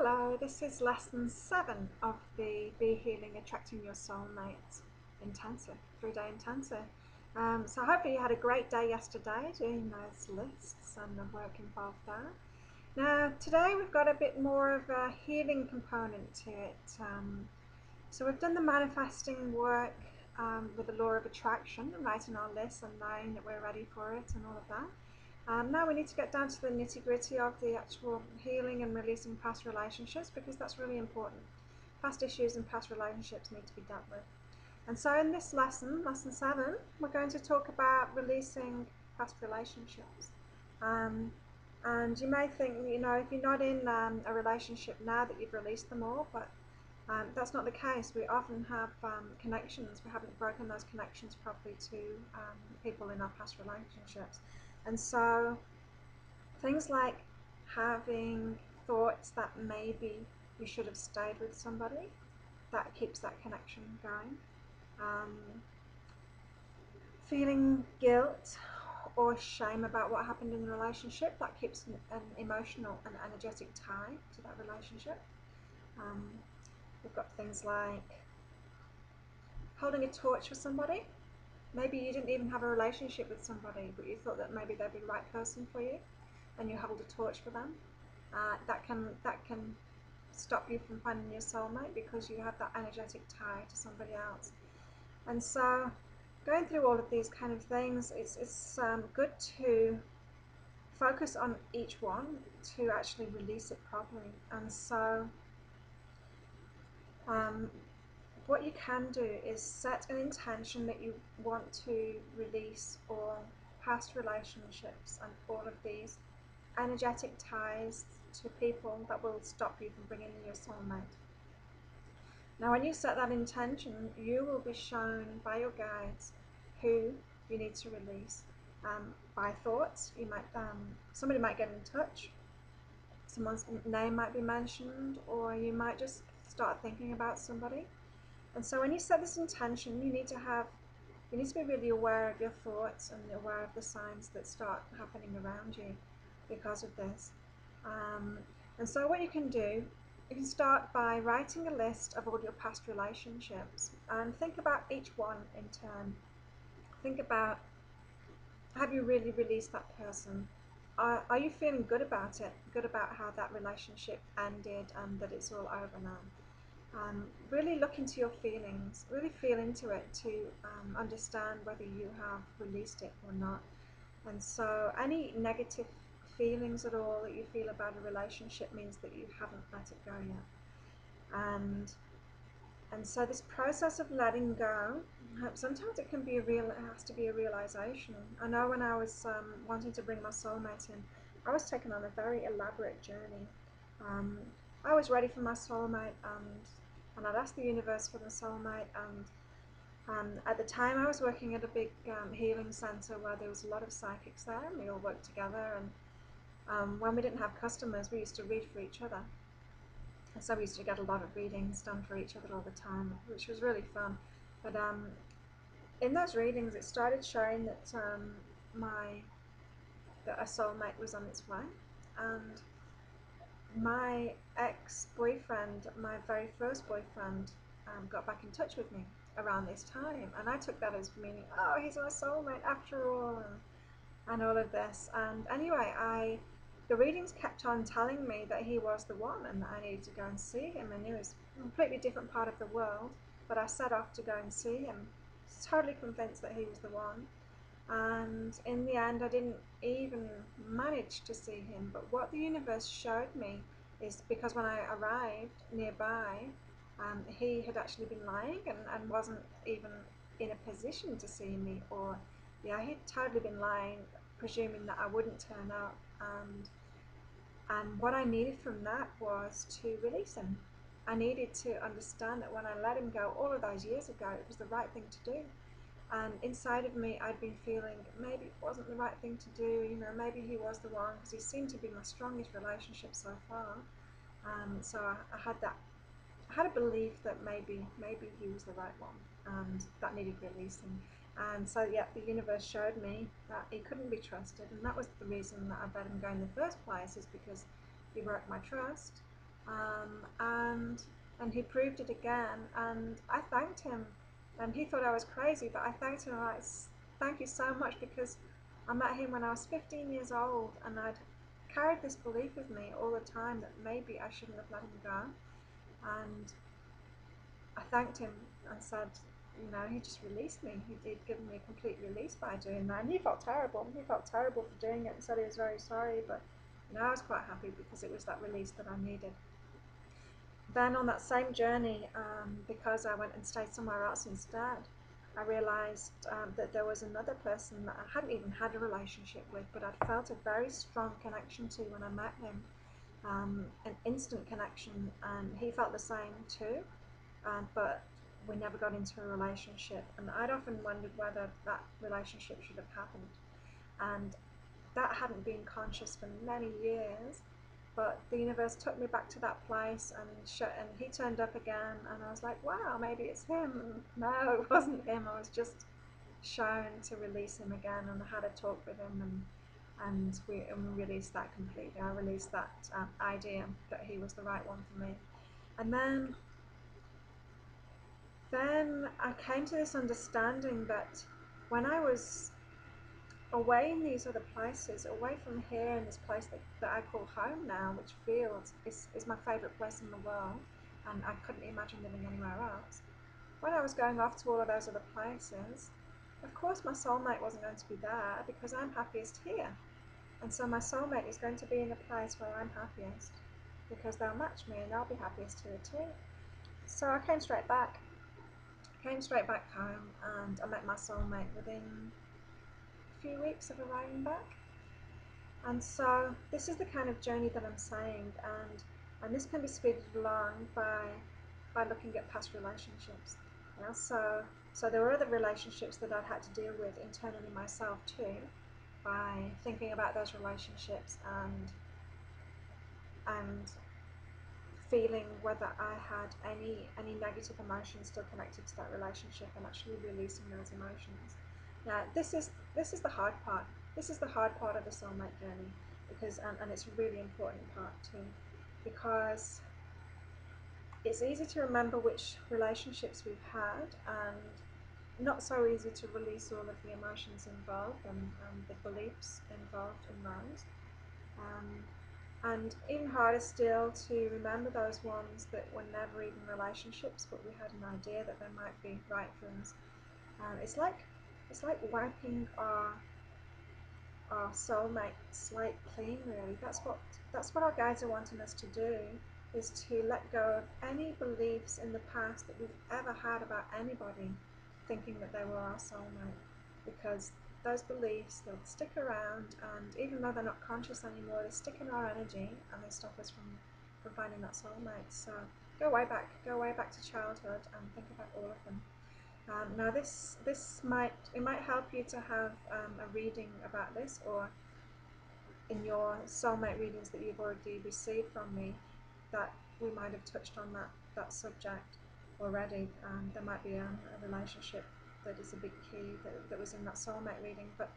Hello, this is lesson 7 of the Be Healing Attracting Your Soulmate intensive, 3-day intensive. So hopefully you had a great day yesterday doing those lists and the work involved there. Now today we've got a bit more of a healing component to it. So we've done the manifesting work with the law of attraction, writing our list and knowing that we're ready for it and all of that. Now we need to get down to the nitty-gritty of the actual healing and releasing past relationships, because that's really important. Past issues and past relationships need to be dealt with. And so in this lesson, lesson 7, we're going to talk about releasing past relationships. And you may think, if you're not in a relationship now, that you've released them all, but that's not the case. We often have connections. We haven't broken those connections properly to people in our past relationships. And so things like having thoughts that maybe you should have stayed with somebody, that keeps that connection going. Feeling guilt or shame about what happened in the relationship, that keeps an emotional and energetic tie to that relationship. We've got things like holding a torch for somebody. Maybe you didn't even have a relationship with somebody, but you thought that maybe they'd be the right person for you, and you hold a torch for them. That can stop you from finding your soulmate, because you have that energetic tie to somebody else. And so, going through all of these kind of things, it's good to focus on each one to actually release it properly. And so, what you can do is set an intention that you want to release all past relationships and all of these energetic ties to people that will stop you from bringing in your soulmate. Now, when you set that intention, you will be shown by your guides who you need to release. By thoughts, somebody might get in touch, someone's name might be mentioned, or you might just start thinking about somebody. And so when you set this intention, you need to be really aware of your thoughts and aware of the signs that start happening around you because of this. And so what you can do, you can start by writing a list of all your past relationships and think about each one in turn. Think about, have you really released that person? Are you feeling good about it? Good about how that relationship ended and that it's all over now? Really look into your feelings, really feel into it to understand whether you have released it or not. And so any negative feelings at all that you feel about a relationship means that you haven't let it go yet. And so this process of letting go, sometimes it has to be a realization. I know when I was wanting to bring my soulmate in, I was taken on a very elaborate journey. I was ready for my soulmate, and I'd asked the universe for my soulmate, and at the time I was working at a big healing centre where there was a lot of psychics there, and we all worked together, and when we didn't have customers, we used to read for each other. And so we used to get a lot of readings done for each other all the time, which was really fun. But in those readings, it started showing that a soulmate was on its way, and my ex-boyfriend, my very first boyfriend, got back in touch with me around this time, and I took that as meaning, oh, he's my soulmate after all, and all of this. And anyway, the readings kept on telling me that he was the one and that I needed to go and see him, and it was a completely different part of the world, but I set off to go and see him, totally convinced that he was the one. And in the end, I didn't even manage to see him. But what the universe showed me is, because when I arrived nearby, he had actually been lying and wasn't even in a position to see me, or he'd totally been lying, presuming that I wouldn't turn up. And what I needed from that was to release him. I needed to understand that when I let him go all of those years ago, it was the right thing to do. And inside of me, I'd been feeling maybe it wasn't the right thing to do, maybe he was the one, because he seemed to be my strongest relationship so far. So I had a belief that maybe he was the right one, and that needed releasing. And so the universe showed me that he couldn't be trusted, and that was the reason that I let him go in the first place, is because he broke my trust. And he proved it again, and I thanked him, and he thought I was crazy, but I thanked him, like, thank you so much, because I met him when I was 15 years old, and I'd carried this belief with me all the time that maybe I shouldn't have let him go. And I thanked him and said, he just released me. He'd given me a complete release by doing that. And he felt terrible. He felt terrible for doing it and said he was very sorry. But I was quite happy because it was that release that I needed. Then on that same journey, because I went and stayed somewhere else instead, I realised that there was another person that I hadn't even had a relationship with, but I'd felt a very strong connection to when I met him, an instant connection, and he felt the same too. But we never got into a relationship, and I'd often wondered whether that relationship should have happened, and that hadn't been conscious for many years. But the universe took me back to that place, and he turned up again, and I was like, wow, maybe it's him. And no, it wasn't him. I was just shown to release him again, and I had a talk with him, and we released that completely. I released that idea that he was the right one for me. And then I came to this understanding that when I was away in these other places, away from here in this place that I call home now, which feels is my favourite place in the world, and I couldn't imagine living anywhere else. When I was going off to all of those other places, of course my soulmate wasn't going to be there because I'm happiest here. And so my soulmate is going to be in a place where I'm happiest because they'll match me and they'll be happiest here too. So I came straight back. Home, and I met my soulmate within a few weeks of arriving back. And so this is the kind of journey that I'm saying, and this can be speeded along by looking at past relationships. So there were other relationships that I'd had to deal with internally myself too, by thinking about those relationships and feeling whether I had any negative emotions still connected to that relationship, and actually releasing those emotions. Now this is the hard part. This is the hard part of the soulmate journey, because and it's a really important part too, because it's easy to remember which relationships we've had, and not so easy to release all of the emotions involved and the beliefs involved in those. And even harder still to remember those ones that were never even relationships, but we had an idea that they might be right for us. It's like wiping our soulmate slate clean. Really, that's what our guides are wanting us to do, is to let go of any beliefs in the past that we've ever had about anybody, thinking that they were our soulmate, because those beliefs, they'll stick around, and even though they're not conscious anymore, they stick in our energy and they stop us from finding that soulmate. So go way back to childhood and think about all of them. Now this might help you to have a reading about this, or in your soulmate readings that you've already received from me, that we might have touched on that subject already. There might be a relationship that is a big key that was in that soulmate reading. But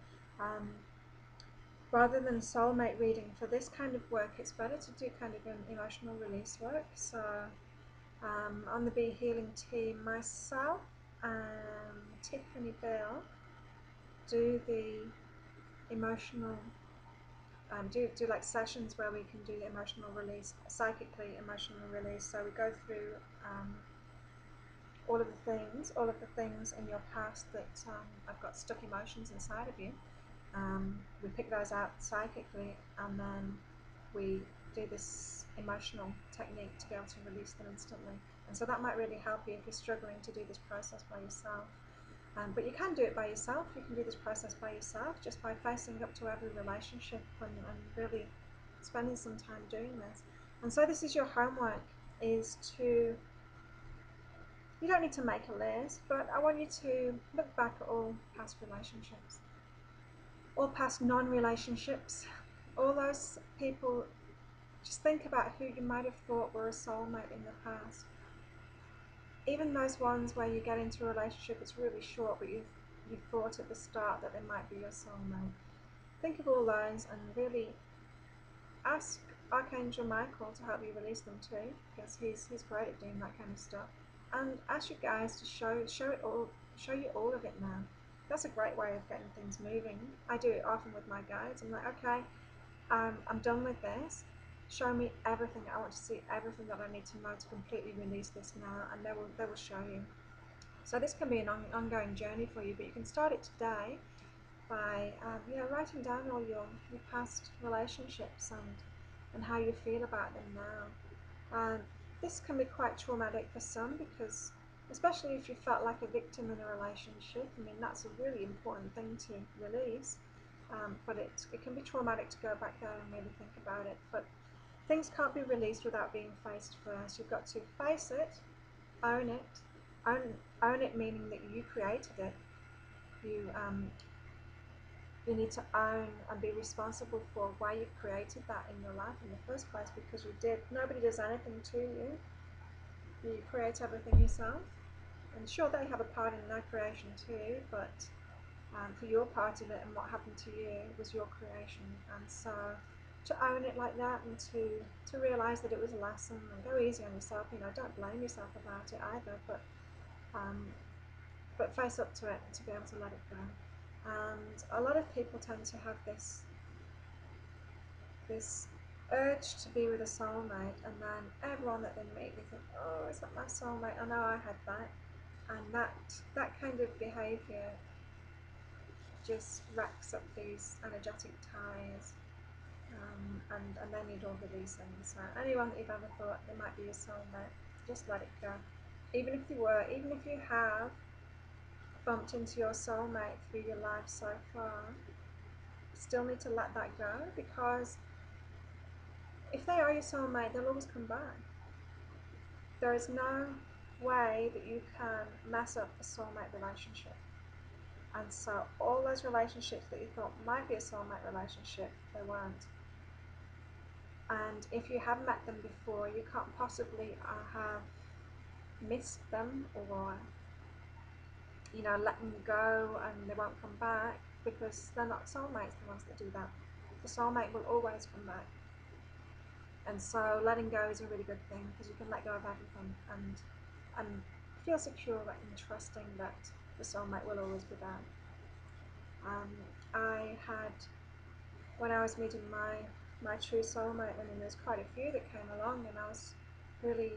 rather than soulmate reading, for this kind of work, it's better to do kind of an emotional release work. So on the Be Healing team, myself and Tiffany Bell do the emotional do like sessions where we can do the emotional release, psychically emotional release. So we go through all of the things in your past that have got stuck emotions inside of you. We pick those out psychically, and then we do this emotional technique to be able to release them instantly. And so that might really help you if you're struggling to do this process by yourself. But you can do it by yourself. You can do this process by yourself, just by facing up to every relationship and really spending some time doing this. And so this is your homework, is to, you don't need to make a list, but I want you to look back at all past relationships, all past non-relationships, all those people. Just think about who you might have thought were a soulmate in the past. Even those ones where you get into a relationship, it's really short, but you thought at the start that they might be your soulmate. Think of all those and really ask Archangel Michael to help you release them too, because he's great at doing that kind of stuff. And ask you guys to show you all of it now. That's a great way of getting things moving. I do it often with my guides. I'm like, okay, I'm done with this. Show me everything. I want to see everything that I need to know to completely release this now, and they will show you. So this can be an ongoing journey for you, but you can start it today by writing down all your past relationships and how you feel about them now. This can be quite traumatic for some, because especially if you felt like a victim in a relationship, I mean, that's a really important thing to release. But it can be traumatic to go back there and really think about it. But things can't be released without being faced first. You've got to face it, own it, own it, meaning that you created it. You need to own and be responsible for why you created that in your life in the first place, because you did. Nobody does anything to you. You create everything yourself. And sure, they have a part in their creation too, but for your part of it and what happened to you was your creation. And so to own it like that, and to realise that it was a lesson, and go easy on yourself. Don't blame yourself about it either, but face up to it and to be able to let it go. And a lot of people tend to have this urge to be with a soulmate, and then everyone that they meet, they think, oh, is that my soulmate? I know I had that. And that kind of behaviour just racks up these energetic ties, and they need all releasing. So anyone that you've ever thought they might be your soulmate, just let it go. Even if you have bumped into your soulmate through your life so far, still need to let that go, because if they are your soulmate, they'll always come back. There is no way that you can mess up a soulmate relationship. And so all those relationships that you thought might be a soulmate relationship, they weren't. And if you have met them before, you can't possibly have missed them, or let them go and they won't come back, because they're not soulmates, the ones that do that. The soulmate will always come back. And so letting go is a really good thing, because you can let go of everything and feel secure and trusting that the soulmate will always be there. When I was meeting my true soulmate, I mean, there's quite a few that came along, and I was really,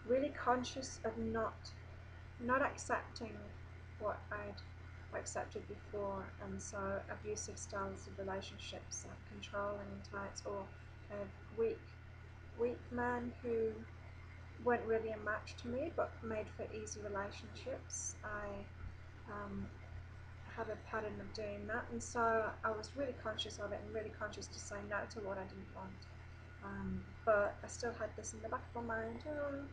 really conscious of not accepting what I'd accepted before. And so abusive styles of relationships, controlling types, or weak men who weren't really a match to me but made for easy relationships. I had a pattern of doing that, and so I was really conscious of it, and really conscious to say no to what I didn't want. But I still had this in the back of my mind, oh,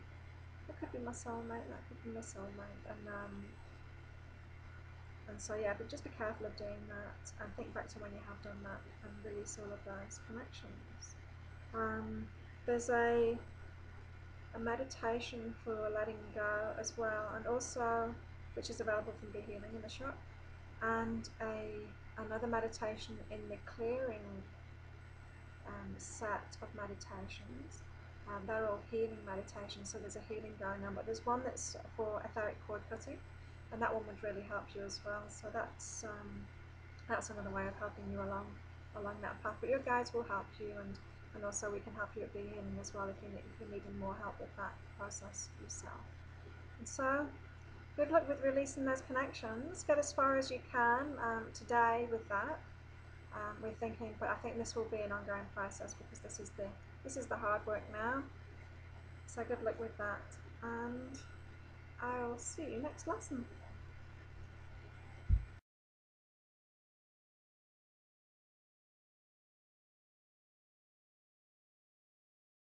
that could be my soulmate, that could be my soulmate. And so yeah, but just be careful of doing that, and think back to when you have done that, and release all of those connections. There's a meditation for letting go as well, and also, which is available from Be Healing in the shop, and another meditation in the clearing set of meditations. They're all healing meditations, so there's a healing going on, but there's one that's for etheric cord cutting, and that one would really help you as well. So that's another way of helping you along that path. But your guides will help you, and also we can help you at Be Healing as well if you're needing more help with that process yourself. And so good luck with releasing those connections. Get as far as you can today with that. We're thinking, but I think this will be an ongoing process, because this is the hard work now. So good luck with that, and I'll see you next lesson.